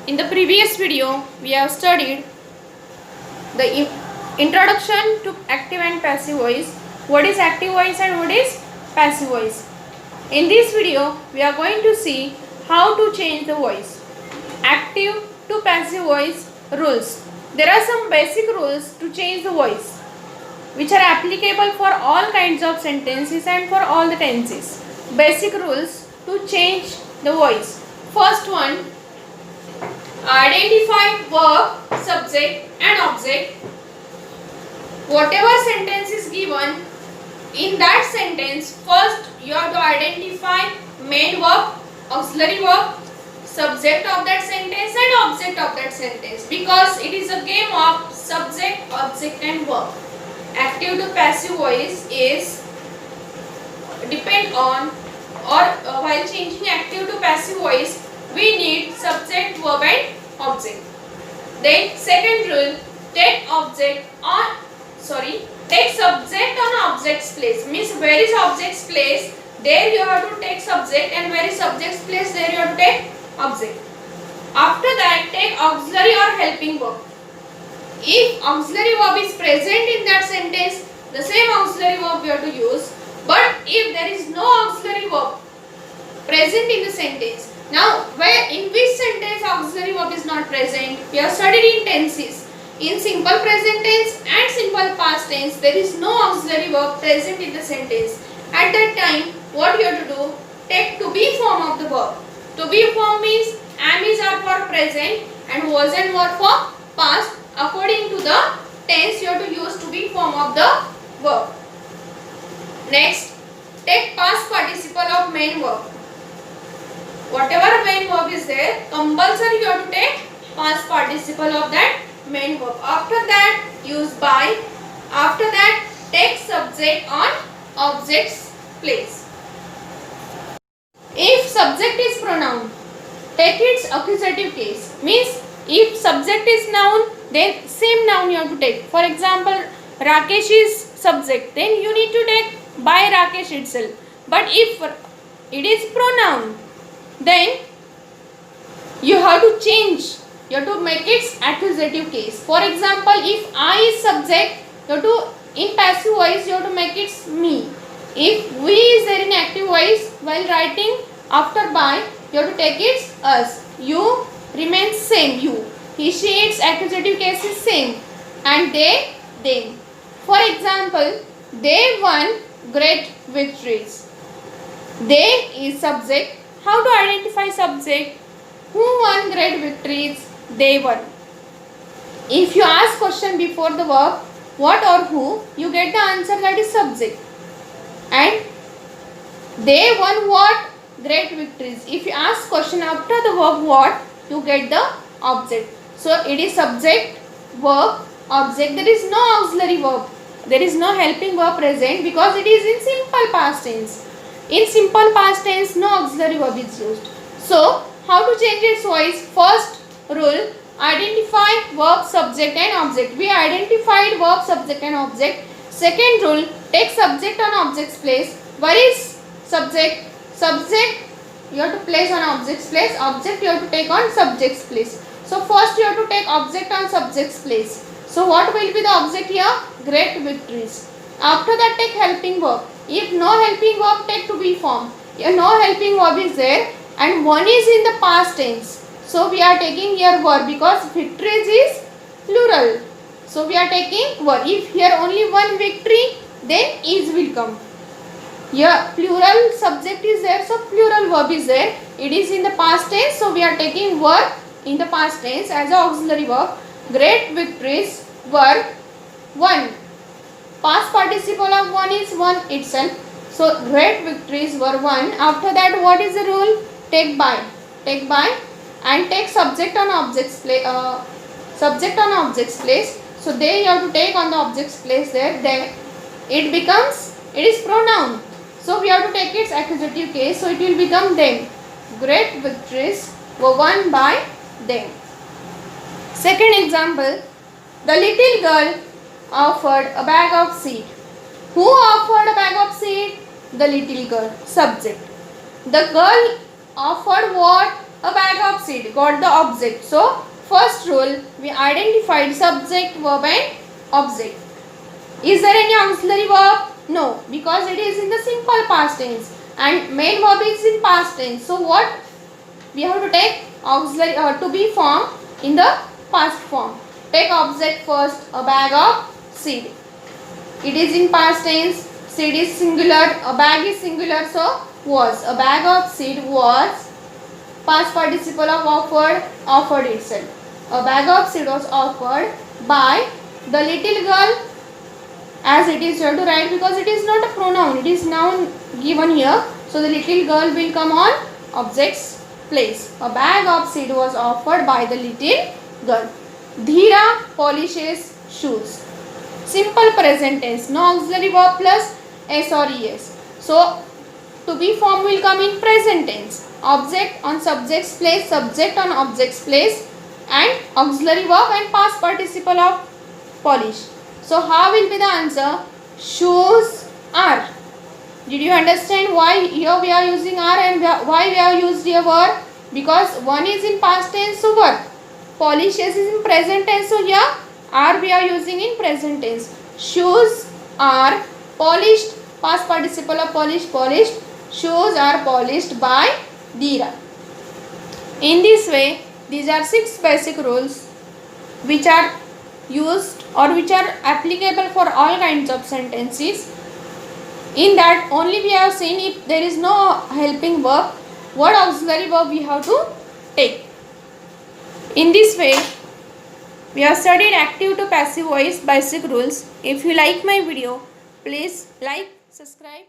In the previous video, we have studied the introduction to active and passive voice. What is active voice and what is passive voice? In this video, we are going to see how to change the voice. Active to passive voice rules. There are some basic rules to change the voice, which are applicable for all kinds of sentences and for all the tenses. Basic rules to change the voice. First one, identify verb, subject and object. Whatever sentence is given, in that sentence, first you have to identify main verb, auxiliary verb, subject of that sentence and object of that sentence, because it is a game of subject, object and verb. Active to passive voice is depend on, or while changing active to passive voice, we need subject, verb and object. Then second rule, take subject on object's place. Means where is object's place, there you have to take subject, and where is subject's place, there you have to take object. After that, take auxiliary or helping verb. If auxiliary verb is present in that sentence, the same auxiliary verb we have to use. But if there is no auxiliary verb present in the sentence, now in which sentence auxiliary verb is not present? We have studied in tenses. In simple present tense and simple past tense, there is no auxiliary verb present in the sentence. At that time, what you have to do? Take to be form of the verb. To be form means am is are for present and was and were for past. According to the tense, you have to use to be form of the verb. Next, take past participle of main verb. Whatever main verb is there, compulsory you have to take past participle of that main verb. After that, use by. After that, take subject on object's place. If subject is pronoun, take its accusative case. Means if subject is noun, then same noun you have to take. For example, Rakesh is subject, then you need to take by Rakesh itself. But if it is pronoun, then you have to change. You have to make its accusative case. For example, if I is subject, you have to, in passive voice, you have to make it me. If we is there in active voice, while writing after by, you have to take it us. You remains same, you. He, she, its accusative case is same. And they, them. For example, they won great victories. They is subject. How to identify subject? Who won great victories? They won. If you ask question before the verb, what or who, you get the answer, that is subject. And they won what? Great victories. If you ask question after the verb what, you get the object. So it is subject, verb, object. There is no auxiliary verb. There is no helping verb present because it is in simple past tense. In simple past tense, no auxiliary verb is used. So how to change its voice? First rule, identify verb, subject and object. We identified verb, subject and object. Second rule, take subject on object's place. Where is subject? Subject you have to place on object's place. Object you have to take on subject's place. So first you have to take object on subject's place. So what will be the object here? Great victories. After that, take helping verb. If no helping verb, take to be form. Here no helping verb is there and one is in the past tense. So we are taking here verb because victories is plural. So we are taking verb. If here only one victory, then is will come. Here plural subject is there, so plural verb is there. It is in the past tense, so we are taking verb in the past tense as a auxiliary verb. Great victories were won. Past participle of one is one itself. So great victories were won. After that, what is the rule? Take by. Take by and take subject on object's place. Subject on object's place. So they you have to take on the object's place there. Then it is pronoun. So we have to take its accusative case. So it will become them. Great victories were won by them. Second example, the little girl offered a bag of seed. Who offered a bag of seed? The little girl. Subject. The girl offered what? a bag of seed. Got the object. So first rule, we identified subject, verb and object. Is there any auxiliary verb? No, because it is in the simple past tense and main verb is in past tense. So what we have to take? Auxiliary to be formed in the past form. Take object first, a bag of seed. It is in past tense, seed is singular, a bag is singular, so was. A bag of seed was past participle of offered, offered itself. A bag of seed was offered by the little girl, as it is here to write because it is not a pronoun, it is noun given here. So the little girl will come on object's place. A bag of seed was offered by the little girl. Dheera polishes shoes. Simple present tense, no auxiliary verb plus s or es. So to be form will come in present tense. Object on subject's place, subject on object's place, and auxiliary verb and past participle of polish. So how will be the answer? Shoes are. Did you understand why here we are using are and why we have used here were? Because one is in past tense, so were. Polishes is in present tense, so here are we are using in present tense. Shoes are polished, past participle of polish, polished. Shoes are polished by Dheera. In this way, these are 6 basic rules which are used or which are applicable for all kinds of sentences. In that only we have seen if there is no helping verb, what auxiliary verb we have to take. In this way, we have studied active to passive voice basic rules. If you like my video, please like, subscribe.